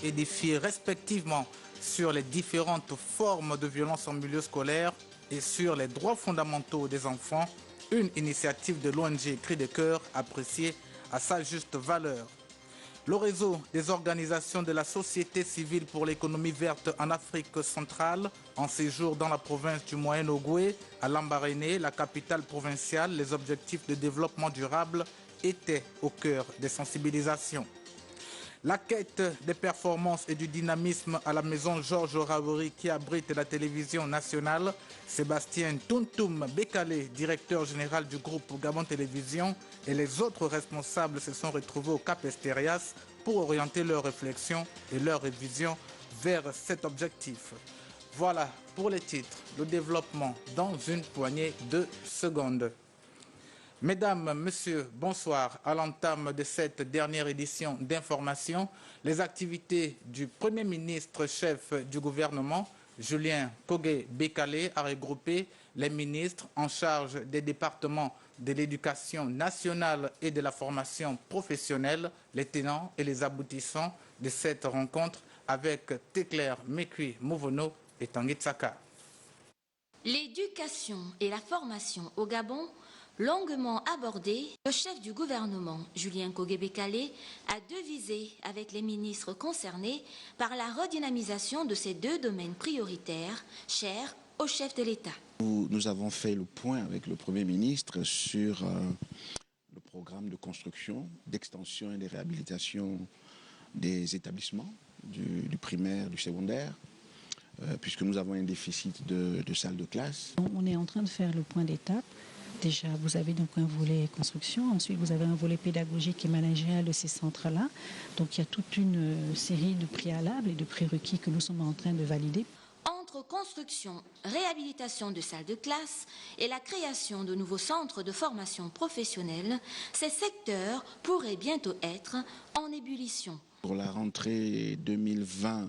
édifier respectivement sur les différentes formes de violence en milieu scolaire et sur les droits fondamentaux des enfants, une initiative de l'ONG Cri de Cœur appréciée à sa juste valeur. Le réseau des organisations de la société civile pour l'économie verte en Afrique centrale, en séjour dans la province du Moyen-Ogooué, à Lambaréné, la capitale provinciale, les objectifs de développement durable étaient au cœur des sensibilisations. La quête des performances et du dynamisme à la maison Georges Raouri qui abrite la télévision nationale, Sébastien Tountoum Bekale, directeur général du groupe Gabon Télévision, et les autres responsables se sont retrouvés au Cap Esterias pour orienter leurs réflexions et leurs révisions vers cet objectif. Voilà pour les titres, le développement dans une poignée de secondes. Mesdames, Messieurs, bonsoir. À l'entame de cette dernière édition d'information, les activités du Premier ministre chef du gouvernement, Julien Kogé Bekale, a regroupé les ministres en charge des départements de l'éducation nationale et de la formation professionnelle, les tenants et les aboutissants de cette rencontre avec Tekler Mekui Mouvono et Tanguy Tsaka. L'éducation et la formation au Gabon, longuement abordé, le chef du gouvernement, Julien Kogé Bekale, a devisé avec les ministres concernés par la redynamisation de ces deux domaines prioritaires, chers au chef de l'État. Nous avons fait le point avec le Premier ministre sur le programme de construction, d'extension et de réhabilitation des établissements, du primaire, du secondaire, puisque nous avons un déficit de salles de classe. On est en train de faire le point d'étape. Déjà, vous avez donc un volet construction, ensuite vous avez un volet pédagogique et managérial de ces centres-là. Donc il y a toute une série de préalables et de prérequis que nous sommes en train de valider. Entre construction, réhabilitation de salles de classe et la création de nouveaux centres de formation professionnelle, ces secteurs pourraient bientôt être en ébullition. Pour la rentrée 2020,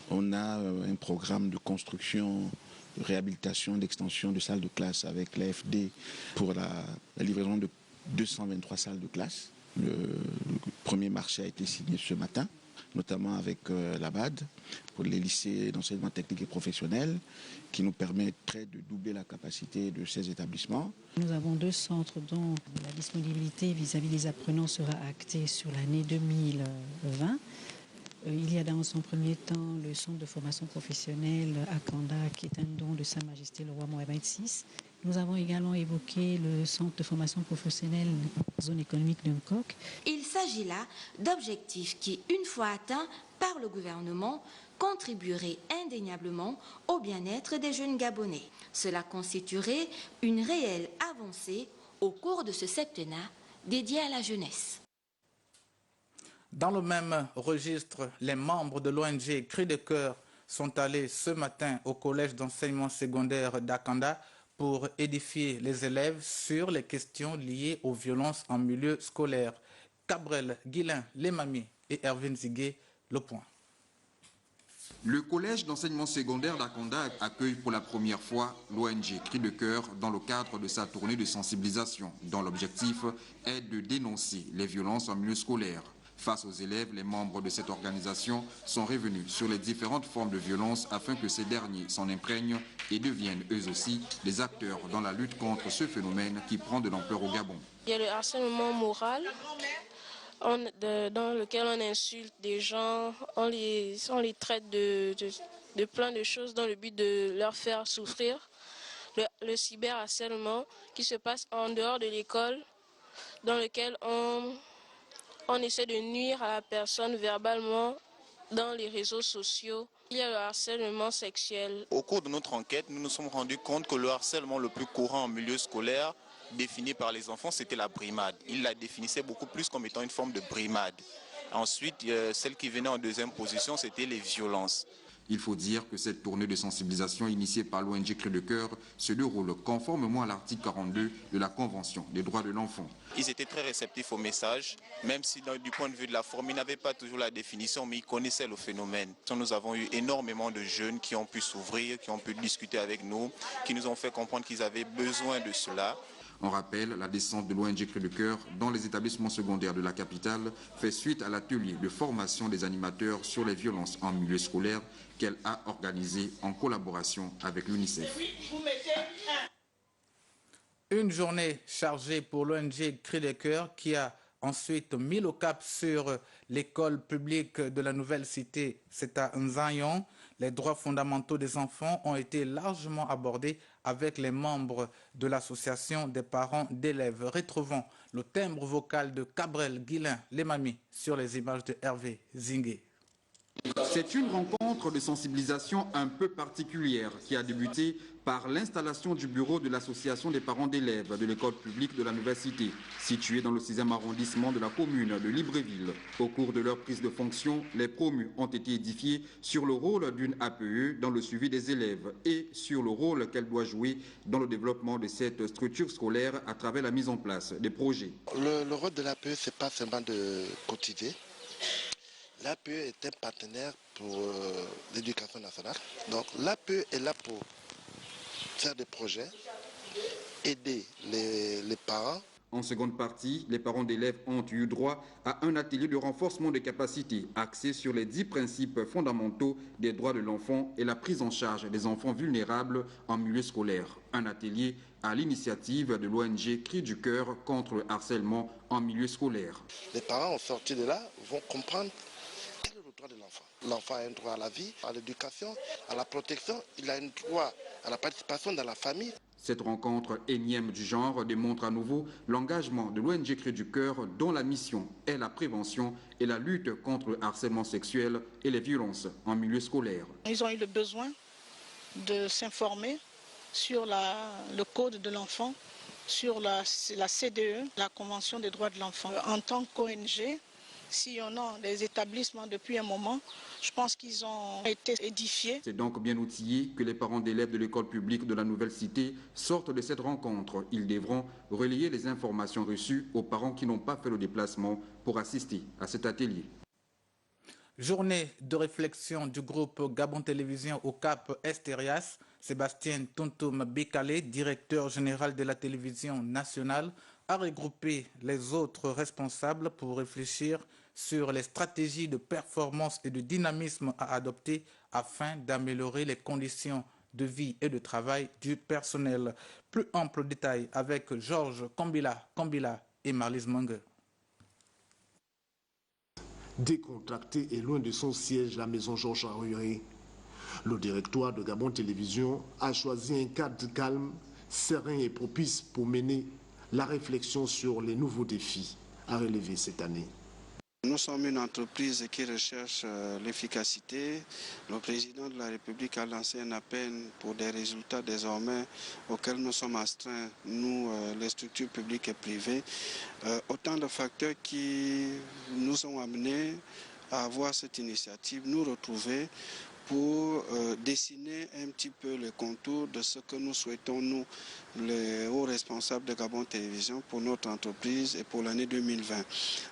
on a un programme de construction, de réhabilitation, d'extension de salles de classe avec l'AFD pour la livraison de 223 salles de classe. Le premier marché a été signé ce matin, notamment avec la BAD pour les lycées d'enseignement technique et professionnel, qui nous permettrait de doubler la capacité de ces établissements. Nous avons deux centres dont la disponibilité vis-à-vis des apprenants sera actée sur l'année 2020. Il y a dans son premier temps le centre de formation professionnelle à Kanda, qui est un don de Sa Majesté le roi Mohamed VI. Nous avons également évoqué le centre de formation professionnelle zone économique de Nkok. Il s'agit là d'objectifs qui, une fois atteints par le gouvernement, contribueraient indéniablement au bien-être des jeunes Gabonais. Cela constituerait une réelle avancée au cours de ce septennat dédié à la jeunesse. Dans le même registre, les membres de l'ONG Cri de Cœur sont allés ce matin au collège d'enseignement secondaire d'Akanda pour édifier les élèves sur les questions liées aux violences en milieu scolaire. Cabrel, Guilain, Lemami et Erwin Zigué, le point. Le collège d'enseignement secondaire d'Akanda accueille pour la première fois l'ONG Cri de Cœur dans le cadre de sa tournée de sensibilisation, dont l'objectif est de dénoncer les violences en milieu scolaire. Face aux élèves, les membres de cette organisation sont revenus sur les différentes formes de violence afin que ces derniers s'en imprègnent et deviennent eux aussi des acteurs dans la lutte contre ce phénomène qui prend de l'ampleur au Gabon. Il y a le harcèlement moral dans lequel on insulte des gens, on les traite de plein de choses dans le but de leur faire souffrir. Le cyberharcèlement qui se passe en dehors de l'école, dans lequel on essaie de nuire à la personne verbalement dans les réseaux sociaux. Il y a le harcèlement sexuel. Au cours de notre enquête, nous nous sommes rendus compte que le harcèlement le plus courant en milieu scolaire, défini par les enfants, c'était la brimade. Ils la définissaient beaucoup plus comme étant une forme de brimade. Ensuite, celle qui venait en deuxième position, c'était les violences. Il faut dire que cette tournée de sensibilisation initiée par l'ONG Cri de Cœur se déroule conformément à l'article 42 de la Convention des droits de l'enfant. Ils étaient très réceptifs au message, même si du point de vue de la forme, ils n'avaient pas toujours la définition, mais ils connaissaient le phénomène. Nous avons eu énormément de jeunes qui ont pu s'ouvrir, qui ont pu discuter avec nous, qui nous ont fait comprendre qu'ils avaient besoin de cela. On rappelle, la descente de l'ONG Cris de Cœur dans les établissements secondaires de la capitale fait suite à l'atelier de formation des animateurs sur les violences en milieu scolaire qu'elle a organisé en collaboration avec l'UNICEF. Une journée chargée pour l'ONG Cris de Cœur qui a ensuite mis le cap sur l'école publique de la nouvelle cité, c'est à Nzayon. Les droits fondamentaux des enfants ont été largement abordés avec les membres de l'association des parents d'élèves. Retrouvons le timbre vocal de Cabrel Guilain Lemami sur les images de Hervé Zingué. C'est une rencontre de sensibilisation un peu particulière qui a débuté par l'installation du bureau de l'association des parents d'élèves de l'école publique de la Nouvelle Cité, située dans le 6e arrondissement de la commune de Libreville. Au cours de leur prise de fonction, les promus ont été édifiés sur le rôle d'une APE dans le suivi des élèves et sur le rôle qu'elle doit jouer dans le développement de cette structure scolaire à travers la mise en place des projets. Le rôle de l'APE, ce n'est pas seulement de cotiser. L'APE est un partenaire pour l'éducation nationale. Donc l'APE est là pour faire des projets, aider les parents. En seconde partie, les parents d'élèves ont eu droit à un atelier de renforcement des capacités axé sur les 10 principes fondamentaux des droits de l'enfant et la prise en charge des enfants vulnérables en milieu scolaire. Un atelier à l'initiative de l'ONG Cris du Cœur contre le harcèlement en milieu scolaire. Les parents, au sortir de là, vont comprendre quel est le droit de l'enfant. L'enfant a un droit à la vie, à l'éducation, à la protection. Il a un droit à la participation dans la famille. Cette rencontre énième du genre démontre à nouveau l'engagement de l'ONG Cris du Cœur dont la mission est la prévention et la lutte contre le harcèlement sexuel et les violences en milieu scolaire. Ils ont eu le besoin de s'informer sur le code de l'enfant, sur la CDE, la Convention des droits de l'enfant. En tant qu'ONG, sillonnant les établissements depuis un moment, je pense qu'ils ont été édifiés. C'est donc bien outillé que les parents d'élèves de l'école publique de la Nouvelle Cité sortent de cette rencontre. Ils devront relayer les informations reçues aux parents qui n'ont pas fait le déplacement pour assister à cet atelier. Journée de réflexion du groupe Gabon Télévision au Cap Esterias. Sébastien Tontoum Bekale, directeur général de la télévision nationale, a regroupé les autres responsables pour réfléchir sur les stratégies de performance et de dynamisme à adopter afin d'améliorer les conditions de vie et de travail du personnel. Plus ample détail avec Georges Kambila et Marlise Mangue. Décontracté et loin de son siège, la maison Georges Aroyé, le directoire de Gabon Télévision a choisi un cadre calme, serein et propice pour mener la réflexion sur les nouveaux défis à relever cette année. Nous sommes une entreprise qui recherche l'efficacité. Le président de la République a lancé un appel pour des résultats désormais auxquels nous sommes astreints, nous, les structures publiques et privées. Autant de facteurs qui nous ont amenés à avoir cette initiative, nous retrouver pour dessiner un petit peu les contours de ce que nous souhaitons, nous, les hauts responsables de Gabon Télévision, pour notre entreprise et pour l'année 2020.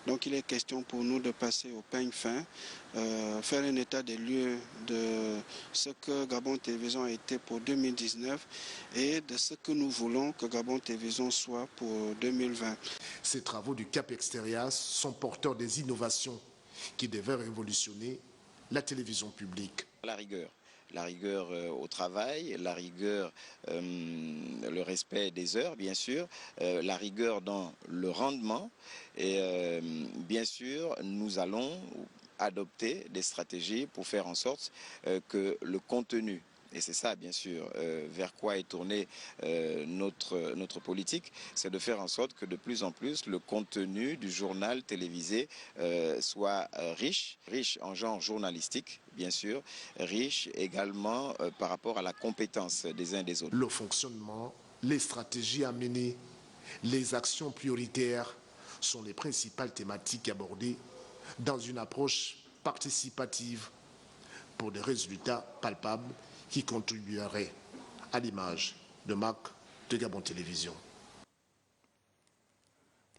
Donc il est question pour nous de passer au peigne fin, faire un état des lieux de ce que Gabon Télévision a été pour 2019 et de ce que nous voulons que Gabon Télévision soit pour 2020. Ces travaux du Cap Esterias sont porteurs des innovations qui devaient révolutionner la télévision publique. La rigueur au travail, la rigueur, le respect des heures, bien sûr, la rigueur dans le rendement. Et bien sûr, nous allons adopter des stratégies pour faire en sorte que le contenu, et c'est ça, bien sûr, vers quoi est tournée notre politique, c'est de faire en sorte que de plus en plus le contenu du journal télévisé soit riche en genre journalistique, bien sûr, riche également par rapport à la compétence des uns des autres. Le fonctionnement, les stratégies à mener, les actions prioritaires sont les principales thématiques abordées dans une approche participative pour des résultats palpables qui contribuerait à l'image de marque de Gabon Télévision.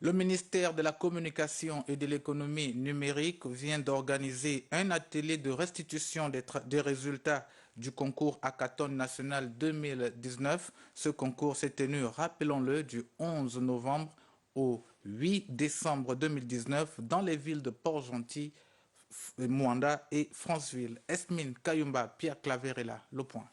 Le ministère de la Communication et de l'Économie numérique vient d'organiser un atelier de restitution des résultats du concours Hackathon national 2019. Ce concours s'est tenu, rappelons-le, du 11 novembre au 8 décembre 2019 dans les villes de Port-Gentil, Mwanda et Franceville. Esmine Kayumba, Pierre Claverella, Le Point.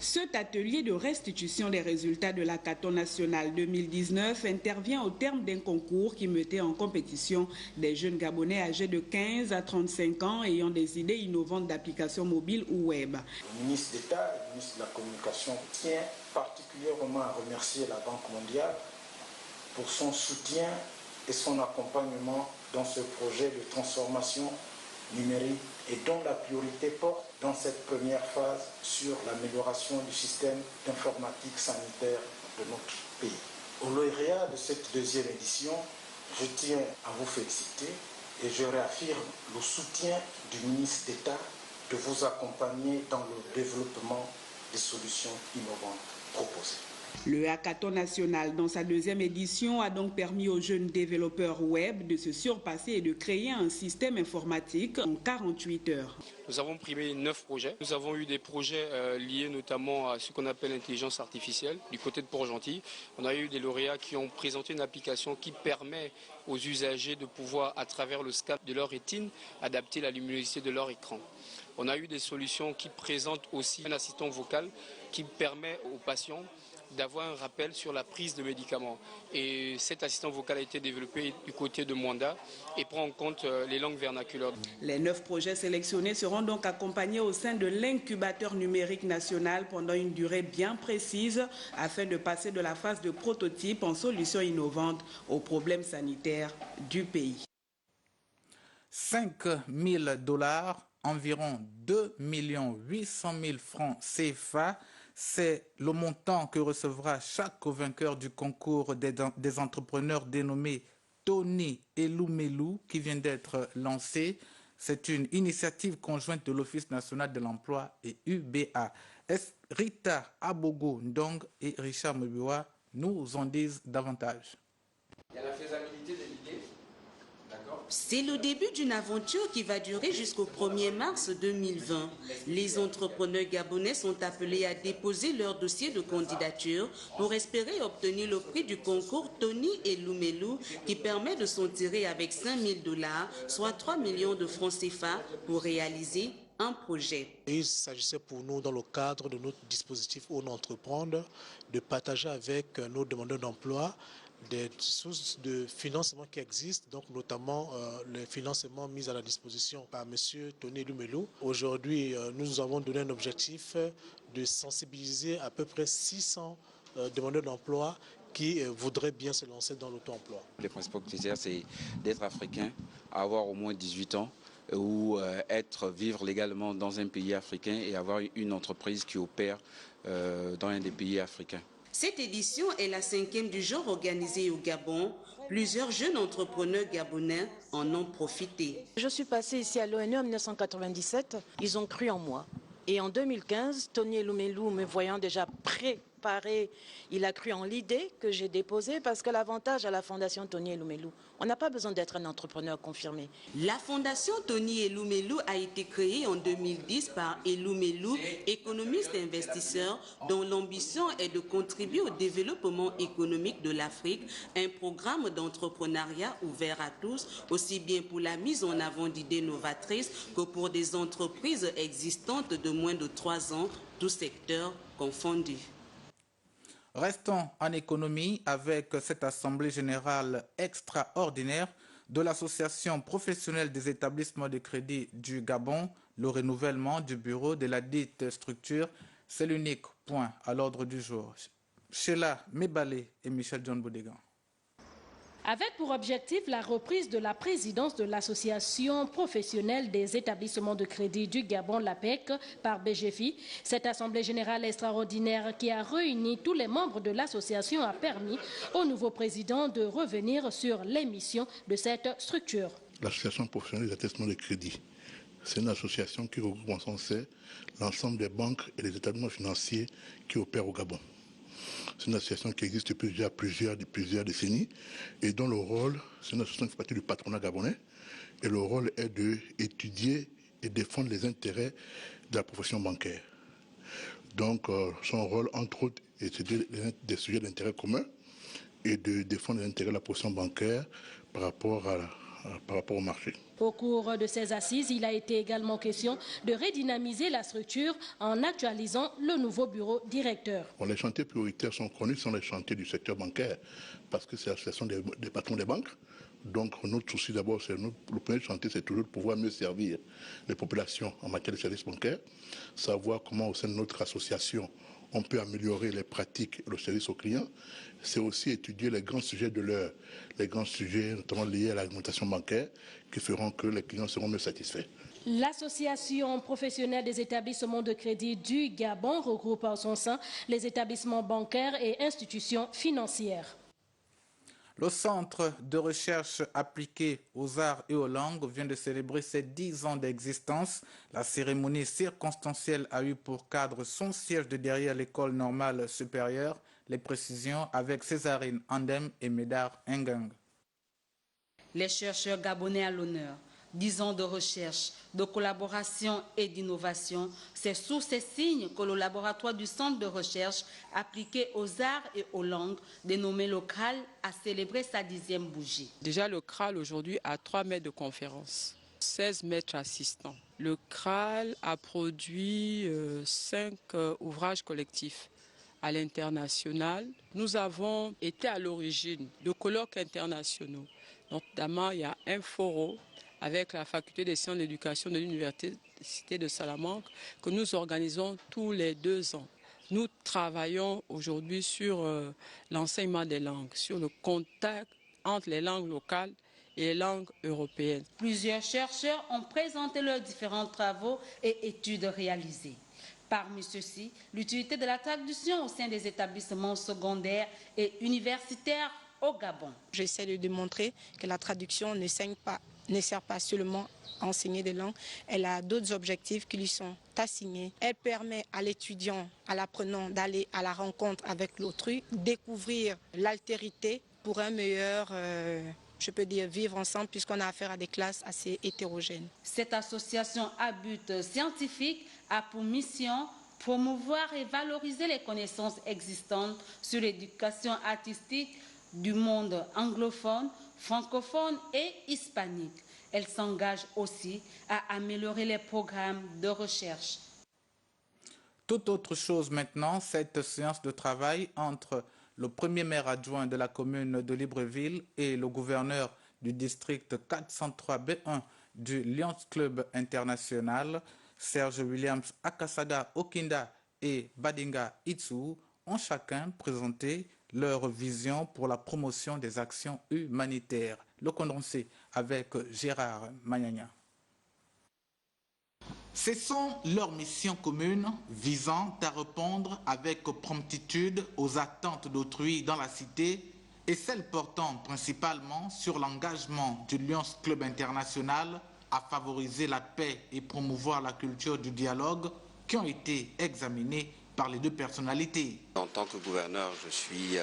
Cet atelier de restitution des résultats de l'Hackathon national 2019 intervient au terme d'un concours qui mettait en compétition des jeunes Gabonais âgés de 15 à 35 ans ayant des idées innovantes d'applications mobiles ou web. Le ministre d'État et le ministre de la Communication tient particulièrement à remercier la Banque mondiale pour son soutien et son accompagnement dans ce projet de transformation numérique et dont la priorité porte dans cette première phase sur l'amélioration du système d'informatique sanitaire de notre pays. Au lauréat de cette deuxième édition, je tiens à vous féliciter et je réaffirme le soutien du ministre d'État de vous accompagner dans le développement des solutions innovantes proposées. Le Hackathon national, dans sa deuxième édition, a donc permis aux jeunes développeurs web de se surpasser et de créer un système informatique en 48 heures. Nous avons primé 9 projets. Nous avons eu des projets liés notamment à ce qu'on appelle l'intelligence artificielle du côté de Port-Gentil. On a eu des lauréats qui ont présenté une application qui permet aux usagers de pouvoir, à travers le scan de leur rétine, adapter la luminosité de leur écran. On a eu des solutions qui présentent aussi un assistant vocal qui permet aux patients d'avoir un rappel sur la prise de médicaments. Et cet assistant vocal a été développé du côté de Mwanda et prend en compte les langues vernaculaires. Les 9 projets sélectionnés seront donc accompagnés au sein de l'incubateur numérique national pendant une durée bien précise afin de passer de la phase de prototype en solution innovante aux problèmes sanitaires du pays. 5 000 $, environ 2 800 000 francs CFA, c'est le montant que recevra chaque vainqueur du concours des entrepreneurs dénommé Tony Elumelu qui vient d'être lancé. C'est une initiative conjointe de l'Office national de l'emploi et UBA. Rita Abogo Ndong et Richard Mebiwa nous en disent davantage. Il y a la faisabilité de l'idée. C'est le début d'une aventure qui va durer jusqu'au 1er mars 2020. Les entrepreneurs gabonais sont appelés à déposer leur dossier de candidature pour espérer obtenir le prix du concours Tony Elumelu qui permet de s'en tirer avec 5 000 $, soit 3 millions de francs CFA pour réaliser un projet. Il s'agissait pour nous, dans le cadre de notre dispositif On Entreprendre, de partager avec nos demandeurs d'emploi des sources de financement qui existent, donc notamment le financement mis à la disposition par M. Tony Elumelu. Aujourd'hui, nous avons donné un objectif de sensibiliser à peu près 600 demandeurs d'emploi qui voudraient bien se lancer dans l'auto-emploi. Les principaux critères, c'est d'être africain, avoir au moins 18 ans, ou vivre légalement dans un pays africain et avoir une entreprise qui opère dans un des pays africains. Cette édition est la 5e du genre organisée au Gabon. Plusieurs jeunes entrepreneurs gabonais en ont profité. Je suis passée ici à l'ONU en 1997. Ils ont cru en moi. Et en 2015, Tony Elumelu, me voyant déjà préparé, il a cru en l'idée que j'ai déposée parce que l'avantage à la Fondation Tony Elumelu, on n'a pas besoin d'être un entrepreneur confirmé. La Fondation Tony Elumelu a été créée en 2010 par Elumelu, économiste et investisseur, dont l'ambition est de contribuer au développement économique de l'Afrique, un programme d'entrepreneuriat ouvert à tous, aussi bien pour la mise en avant d'idées novatrices que pour des entreprises existantes de moins de 3 ans, tous secteurs confondus. Restons en économie avec cette assemblée générale extraordinaire de l'Association professionnelle des établissements de crédit du Gabon. Le renouvellement du bureau de la dite structure, c'est l'unique point à l'ordre du jour. Sheila Mebalé et Michel John Boudégan. Avec pour objectif la reprise de la présidence de l'Association professionnelle des établissements de crédit du Gabon, l'APEC, par BGFI, cette Assemblée générale extraordinaire qui a réuni tous les membres de l'association a permis au nouveau président de revenir sur les missions de cette structure. L'Association professionnelle des établissements de crédit, c'est une association qui regroupe en son sein l'ensemble des banques et des établissements financiers qui opèrent au Gabon. C'est une association qui existe depuis déjà plusieurs décennies et dont le rôle, c'est une association qui fait partie du patronat gabonais et le rôle est d'étudier et défendre les intérêts de la profession bancaire. Donc son rôle, entre autres, est d'étudier des sujets d'intérêt commun et de défendre les intérêts de la profession bancaire par rapport au marché. Au cours de ces assises, il a été également question de redynamiser la structure en actualisant le nouveau bureau directeur. Bon, les chantiers prioritaires sont connus, sont les chantiers du secteur bancaire, parce que c'est l'association des patrons des banques. Donc notre souci d'abord, le premier chantier, c'est toujours de pouvoir mieux servir les populations en matière de services bancaires, savoir comment au sein de notre association, on peut améliorer les pratiques et le service aux clients. C'est aussi étudier les grands sujets de l'heure, les grands sujets notamment liés à l'alimentation bancaire qui feront que les clients seront mieux satisfaits. L'association professionnelle des établissements de crédit du Gabon regroupe en son sein les établissements bancaires et institutions financières. Le Centre de recherche appliquée aux arts et aux langues vient de célébrer ses 10 ans d'existence. La cérémonie circonstancielle a eu pour cadre son siège de derrière l'école normale supérieure. Les précisions avec Césarine Andem et Médard Engang. Les chercheurs gabonais à l'honneur. 10 ans de recherche, de collaboration et d'innovation, c'est sous ces signes que le laboratoire du Centre de recherche appliqué aux arts et aux langues, dénommé le CRAL, a célébré sa 10e bougie. Déjà, le CRAL aujourd'hui a 3 maîtres de conférence, 16 maîtres assistants. Le CRAL a produit 5 ouvrages collectifs à l'international. Nous avons été à l'origine de colloques internationaux. Notamment, il y a un forum avec la faculté des sciences de l'éducation de l'université de Salamanque que nous organisons tous les 2 ans. Nous travaillons aujourd'hui sur l'enseignement des langues, sur le contact entre les langues locales et les langues européennes. Plusieurs chercheurs ont présenté leurs différents travaux et études réalisées. Parmi ceux-ci, l'utilité de la traduction au sein des établissements secondaires et universitaires au Gabon. J'essaie de démontrer que la traduction ne sert pas seulement à enseigner des langues, elle a d'autres objectifs qui lui sont assignés. Elle permet à l'étudiant, à l'apprenant d'aller à la rencontre avec l'autrui, découvrir l'altérité pour un meilleur, je peux dire, vivre ensemble puisqu'on a affaire à des classes assez hétérogènes. Cette association à but scientifique a pour mission promouvoir et valoriser les connaissances existantes sur l'éducation artistique du monde anglophone, francophone et hispanique. Elle s'engage aussi à améliorer les programmes de recherche. Toute autre chose maintenant, cette séance de travail entre le premier maire adjoint de la commune de Libreville et le gouverneur du district 403B1 du Lions Club International, Serge Williams Akasaga Okinda et Badinga Itsu, ont chacun présenté leur vision pour la promotion des actions humanitaires. Le condensé avec Gérard Magnagna. Ce sont leurs missions communes visant à répondre avec promptitude aux attentes d'autrui dans la cité et celles portant principalement sur l'engagement du Lions Club International à favoriser la paix et promouvoir la culture du dialogue qui ont été examinées par les 2 personnalités. En tant que gouverneur, je suis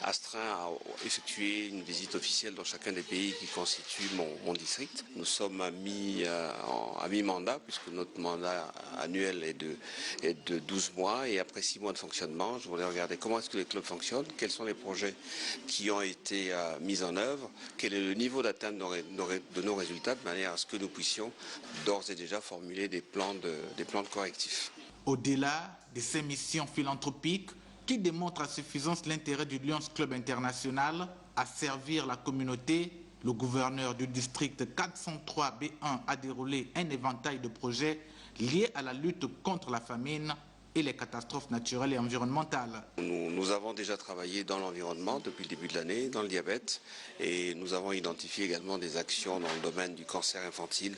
astreint à effectuer une visite officielle dans chacun des pays qui constituent mon district. Nous sommes à mi-mandat puisque notre mandat annuel est de 12 mois et après 6 mois de fonctionnement, je voulais regarder comment est-ce que les clubs fonctionnent, quels sont les projets qui ont été mis en œuvre, quel est le niveau d'atteinte de nos résultats de manière à ce que nous puissions d'ores et déjà formuler des plans de correctifs. Au-delà de ces missions philanthropiques qui démontrent à suffisance l'intérêt du Lions Club International à servir la communauté, le gouverneur du district 403B1 a déroulé un éventail de projets liés à la lutte contre la famine et les catastrophes naturelles et environnementales. Nous avons déjà travaillé dans l'environnement depuis le début de l'année, dans le diabète, et nous avons identifié également des actions dans le domaine du cancer infantile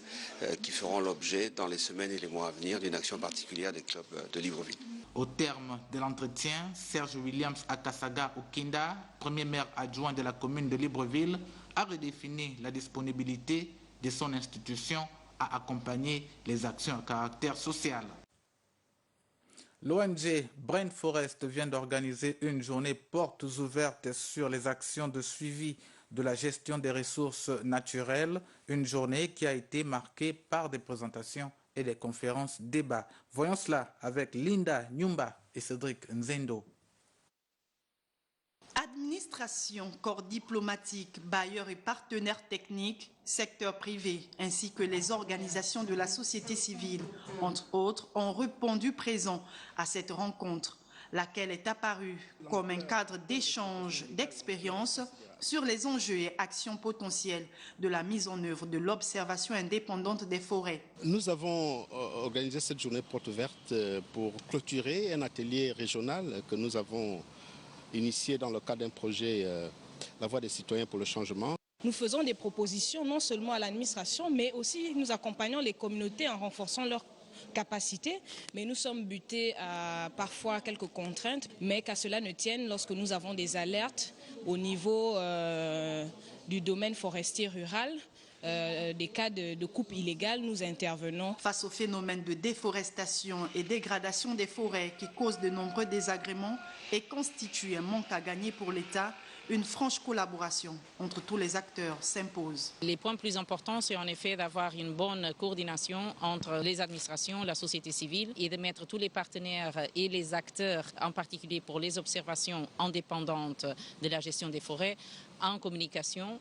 qui feront l'objet dans les semaines et les mois à venir d'une action particulière des clubs de Libreville. Au terme de l'entretien, Serge Williams Akasaga Okinda, premier maire adjoint de la commune de Libreville, a redéfini la disponibilité de son institution à accompagner les actions à caractère social. L'ONG Brain Forest vient d'organiser une journée portes ouvertes sur les actions de suivi de la gestion des ressources naturelles, une journée qui a été marquée par des présentations et des conférences débats. Voyons cela avec Linda Nyumba et Cédric Nzendo. Administration, corps diplomatique, bailleurs et partenaires techniques, secteur privé, ainsi que les organisations de la société civile, entre autres, ont répondu présent à cette rencontre, laquelle est apparue comme un cadre d'échange d'expériences sur les enjeux et actions potentielles de la mise en œuvre de l'observation indépendante des forêts. Nous avons organisé cette journée porte ouverte pour clôturer un atelier régional que nous avons initié dans le cadre d'un projet La Voix des citoyens pour le changement. Nous faisons des propositions non seulement à l'administration, mais aussi nous accompagnons les communautés en renforçant leurs capacités. Mais nous sommes butés à parfois quelques contraintes, mais qu'à cela ne tienne, lorsque nous avons des alertes au niveau du domaine forestier rural, des cas de coupe illégale, nous intervenons. Face au phénomène de déforestation et dégradation des forêts qui cause de nombreux désagréments et constitue un manque à gagner pour l'État, une franche collaboration entre tous les acteurs s'impose. Les points plus importants, c'est en effet d'avoir une bonne coordination entre les administrations, la société civile et de mettre tous les partenaires et les acteurs, en particulier pour les observations indépendantes de la gestion des forêts, en communication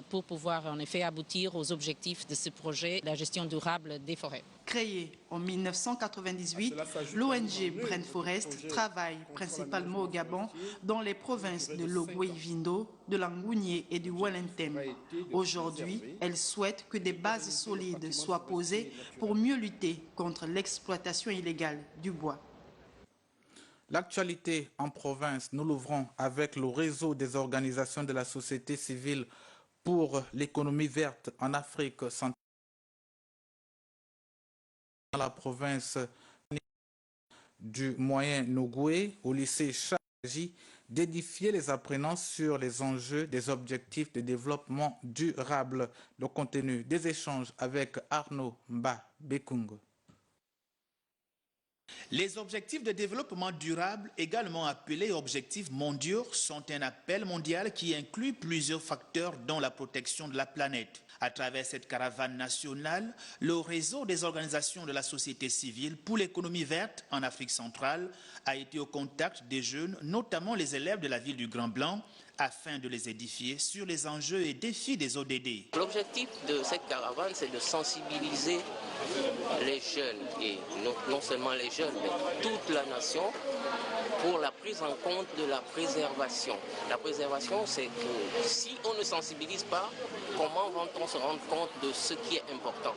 pour pouvoir en effet aboutir aux objectifs de ce projet, la gestion durable des forêts. Créée en 1998, l'ONG Brain Forest travaille principalement au Gabon, dans les provinces de l'Ogooué-Vindo, de l'Angounié et du Wellington. Aujourd'hui, elle souhaite que des bases solides soient posées pour mieux lutter contre l'exploitation illégale du bois. L'actualité en province, nous l'ouvrons avec le réseau des organisations de la société civile pour l'économie verte en Afrique centrale. Dans la province du Moyen-Nogoué, au lycée Chaji, d'édifier les apprenants sur les enjeux des objectifs de développement durable. Le contenu des échanges avec Arnaud Mba Bekung. Les objectifs de développement durable, également appelés objectifs mondiaux, sont un appel mondial qui inclut plusieurs facteurs dont la protection de la planète. À travers cette caravane nationale, le réseau des organisations de la société civile pour l'économie verte en Afrique centrale a été au contact des jeunes, notamment les élèves de la ville du Grand Blanc, afin de les édifier sur les enjeux et défis des ODD. L'objectif de cette caravane, c'est de sensibiliser les jeunes, et non seulement les jeunes, mais toute la nation, pour la prise en compte de la préservation. La préservation, c'est que si on ne sensibilise pas, comment va-t-on se rendre compte de ce qui est important?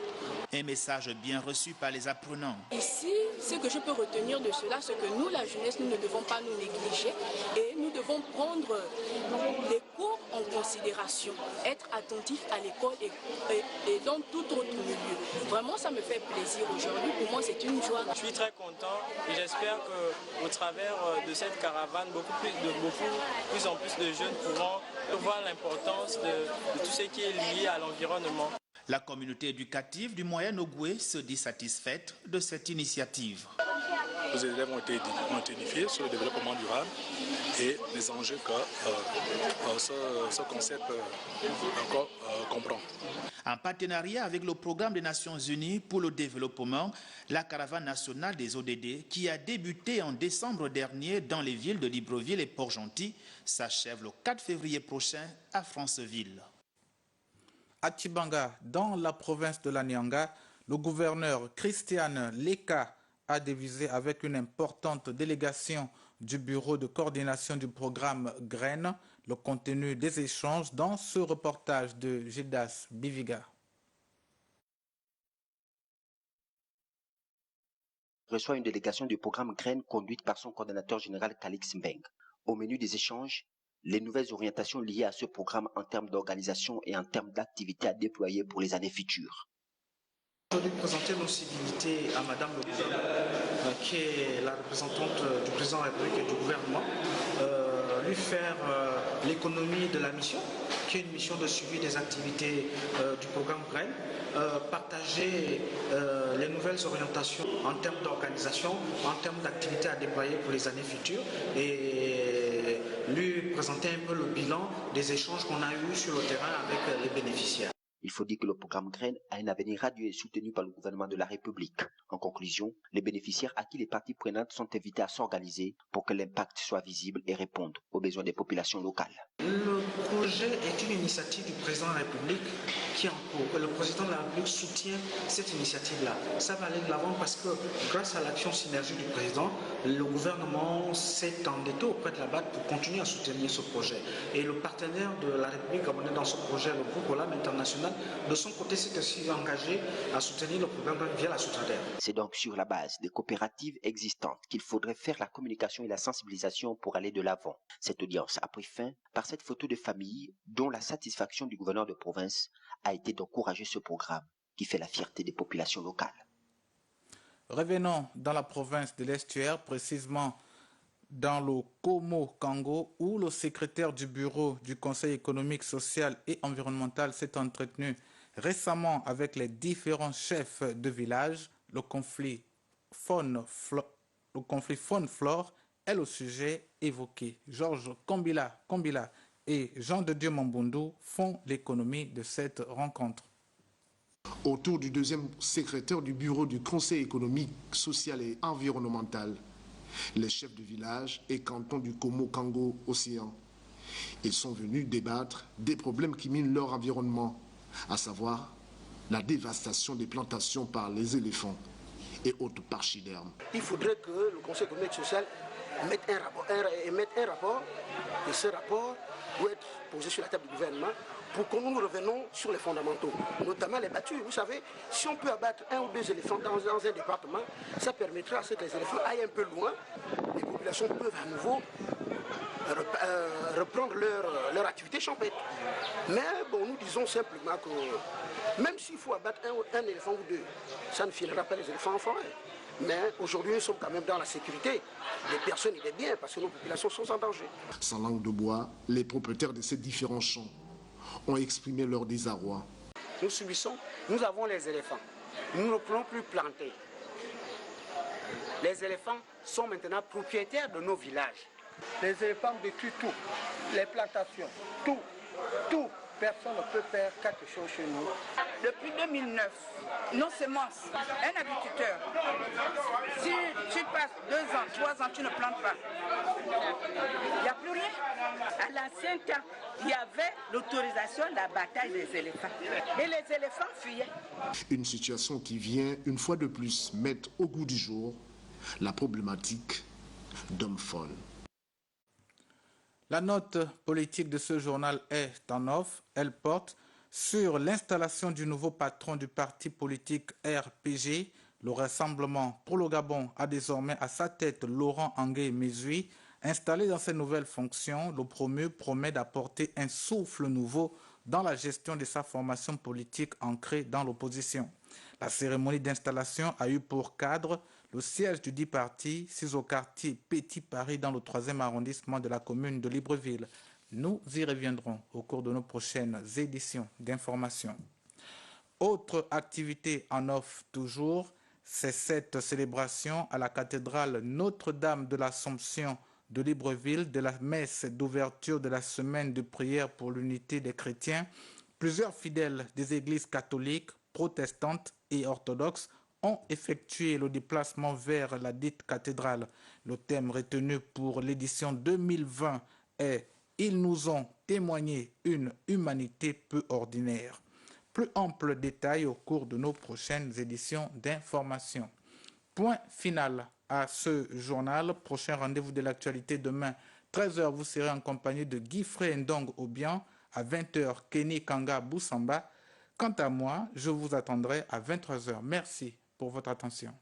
Un message bien reçu par les apprenants. Ici, ce que je peux retenir de cela, c'est que nous, la jeunesse, nous ne devons pas nous négliger et nous devons prendre les cours en considération, être attentifs à l'école et dans tout autre milieu. Vraiment, ça me fait plaisir aujourd'hui. Pour moi, c'est une joie. Je suis très content et j'espère qu'au travers de cette caravane, beaucoup plus en plus de jeunes pourront voir l'importance de tout ce qui est lié à l'environnement. La communauté éducative du Moyen-Nogoué se dit satisfaite de cette initiative. Les élèves ont été édifiés sur le développement durable et les enjeux que ce concept encore comprend. En partenariat avec le programme des Nations Unies pour le développement, la caravane nationale des ODD, qui a débuté en décembre dernier dans les villes de Libreville et Port-Gentil, s'achève le 4 février prochain à Franceville. À Tchibanga, dans la province de la Nyanga, le gouverneur Christian Leka a divisé avec une importante délégation du bureau de coordination du programme GRAIN. Le contenu des échanges dans ce reportage de Gildas Biviga. Reçoit une délégation du programme GRAIN conduite par son coordonnateur général Kalix Mbeng. Au menu des échanges, les nouvelles orientations liées à ce programme en termes d'organisation et en termes d'activités à déployer pour les années futures. Aujourd'hui, présenter nos civilités à Madame le gouverneur, qui est la représentante du président de la République et du gouvernement, lui faire l'économie de la mission, qui est une mission de suivi des activités du programme GREN, partager les nouvelles orientations en termes d'organisation, en termes d'activités à déployer pour les années futures et lui présenter un peu le bilan des échanges qu'on a eus sur le terrain avec les bénéficiaires. Il faut dire que le programme GREN a un avenir radieux et soutenu par le gouvernement de la République. En conclusion, les bénéficiaires à qui les parties prenantes sont invités à s'organiser pour que l'impact soit visible et réponde aux besoins des populations locales. Le projet est une initiative du président de la République qui est en cours. Le président de la République soutient cette initiative-là. Ça va aller de l'avant parce que grâce à l'action synergie du président, le gouvernement s'est endetté auprès de la BAD pour continuer à soutenir ce projet. Et le partenaire de la République gabonaise dans ce projet, le groupe Olam International, de son côté s'est aussi engagé à soutenir le programme via la sous-traitance. C'est donc sur la base des coopératives existantes qu'il faudrait faire la communication et la sensibilisation pour aller de l'avant. Cette audience a pris fin par cette photo de famille dont la satisfaction du gouverneur de province a été d'encourager ce programme qui fait la fierté des populations locales. Revenons dans la province de l'Estuaire, précisément dans le Komo-Kango, où le secrétaire du bureau du Conseil économique, social et environnemental s'est entretenu récemment avec les différents chefs de village. Le conflit faune-flore est le sujet évoqué. Georges Kombila et Jean de Dieu Mambundu font l'économie de cette rencontre. Autour du deuxième secrétaire du bureau du Conseil économique, social et environnemental, les chefs de village et cantons du Komo-Kango Océan. Ils sont venus débattre des problèmes qui minent leur environnement, à savoir la dévastation des plantations par les éléphants et autres pachydermes. Il faudrait que le Conseil économique et social mette un rapport, et ce rapport doit être posé sur la table du gouvernement pour que nous revenons sur les fondamentaux, notamment les battues. Vous savez, si on peut abattre un ou deux éléphants dans un département, ça permettra à ce que les éléphants aillent un peu loin. Les populations peuvent à nouveau reprendre leur activité champêtre. Mais bon, nous disons simplement que même s'il faut abattre un éléphant ou deux, ça ne filera pas les éléphants en forêt. Mais aujourd'hui, nous sommes quand même dans la sécurité des personnes et des biens parce que nos populations sont en danger. Sans langue de bois, les propriétaires de ces différents champs ont exprimé leur désarroi. Nous avons les éléphants. Nous ne pouvons plus planter. Les éléphants sont maintenant propriétaires de nos villages. Les éléphants détruisent tout, les plantations, tout. Personne ne peut faire quelque chose chez nous. Depuis 2009, nos semences, un agriculteur, si tu passes 2 ans, 3 ans, tu ne plantes pas, il n'y a plus rien. À l'ancien temps, il y avait l'autorisation de la bataille des éléphants. Et les éléphants fuyaient. Une situation qui vient, une fois de plus, mettre au goût du jour la problématique d'homme-faune. La note politique de ce journal est en off. Elle porte sur l'installation du nouveau patron du parti politique RPG. Le Rassemblement pour le Gabon a désormais à sa tête Laurent Angué Mézui. Installé dans ses nouvelles fonctions, le promu promet d'apporter un souffle nouveau dans la gestion de sa formation politique ancrée dans l'opposition. La cérémonie d'installation a eu pour cadre le siège du dit parti, situé au quartier Petit Paris dans le 3e arrondissement de la commune de Libreville. Nous y reviendrons au cours de nos prochaines éditions d'information. Autre activité en off toujours, c'est cette célébration à la cathédrale Notre-Dame de l'Assomption de Libreville de la messe d'ouverture de la semaine de prière pour l'unité des chrétiens. Plusieurs fidèles des églises catholiques, protestantes et orthodoxes ont effectué le déplacement vers la dite cathédrale. Le thème retenu pour l'édition 2020 est « Ils nous ont témoigné une humanité peu ordinaire ». Plus ample détail au cours de nos prochaines éditions d'information. Point final à ce journal. Prochain rendez-vous de l'actualité demain, 13h, vous serez en compagnie de Guy Ndong Obian. À 20h, Kenny Kanga Boussamba. Quant à moi, je vous attendrai à 23h. Merci pour votre attention.